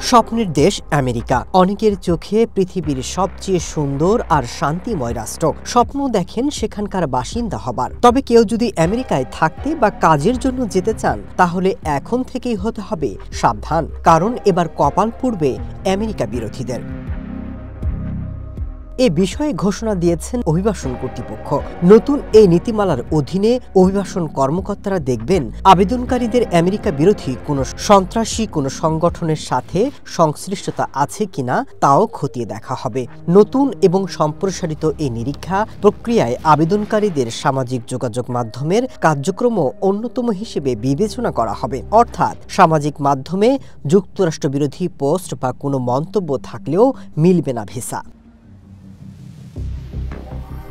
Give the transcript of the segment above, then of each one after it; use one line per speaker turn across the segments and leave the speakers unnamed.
স্বপ্নের দেশ আমেরিকা অনেকের চোখে পৃথিবীর সবচেয়ে সুন্দর আর শান্তিময় রাষ্ট্র। স্বপ্ন দেখেন সেখানকার বাসিন্দা হবার। তবে কেউ যদি আমেরিকায় থাকতে বা কাজের জন্য যেতে চান তাহলে এখন থেকেই হতে হবে সাবধান, কারণ এবার কপাল পুড়বে আমেরিকা বিরোধীদের। এ বিষয়ে ঘোষণা দিয়েছেন অভিবাসন কর্তৃপক্ষ। নতুন এই নীতিমালার অধীনে অভিবাসন কর্মকর্তারা দেখবেন আবেদনকারীদের আমেরিকা বিরোধী কোনো সন্ত্রাসী কোনো সংগঠনের সাথে সংশ্লিষ্টতা আছে কিনা তাও খতিয়ে দেখা হবে। নতুন এবং সম্প্রসারিত এই নিরীক্ষা প্রক্রিয়ায় আবেদনকারীদের সামাজিক যোগাযোগ মাধ্যমের কার্যক্রমও অন্যতম হিসেবে বিবেচনা করা হবে। অর্থাৎ সামাজিক মাধ্যমে যুক্তরাষ্ট্র বিরোধী পোস্ট বা কোনো মন্তব্য থাকলেও মিলবে না ভিসা।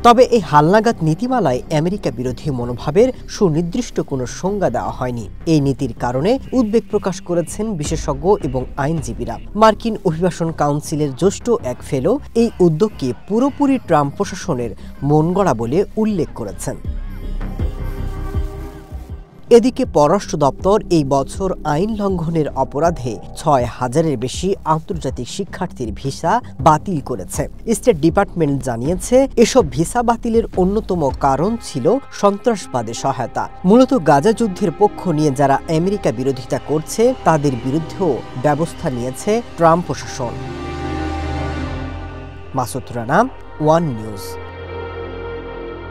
তবে এই হালনাগাদ নীতিমালায় আমেরিকা বিরোধী মনোভাবের সুনির্দিষ্ট কোনো সংজ্ঞা দেওয়া হয়নি। এই নীতির কারণে উদ্বেগ প্রকাশ করেছেন বিশেষজ্ঞ এবং আইনজীবীরা। মার্কিন অভিবাসন কাউন্সিলের জ্যেষ্ঠ এক ফেলো এই উদ্যোগকে পুরোপুরি ট্রাম্প প্রশাসনের মনগড়া বলে উল্লেখ করেছেন। এদিকে পররাষ্ট্র দপ্তর এই বছর আইন লঙ্ঘনের অপরাধে ৬,০০০-এর বেশি আন্তর্জাতিক শিক্ষার্থীর ভিসা বাতিল করেছে। স্টেট ডিপার্টমেন্ট জানিয়েছে এসব ভিসা বাতিলের অন্যতম কারণ ছিল সন্ত্রাসবাদে সহায়তা। মূলত গাজা যুদ্ধের পক্ষ নিয়ে যারা আমেরিকা বিরোধিতা করছে তাদের বিরুদ্ধেও ব্যবস্থা নিয়েছে ট্রাম্প প্রশাসন। Masud Rana, one news.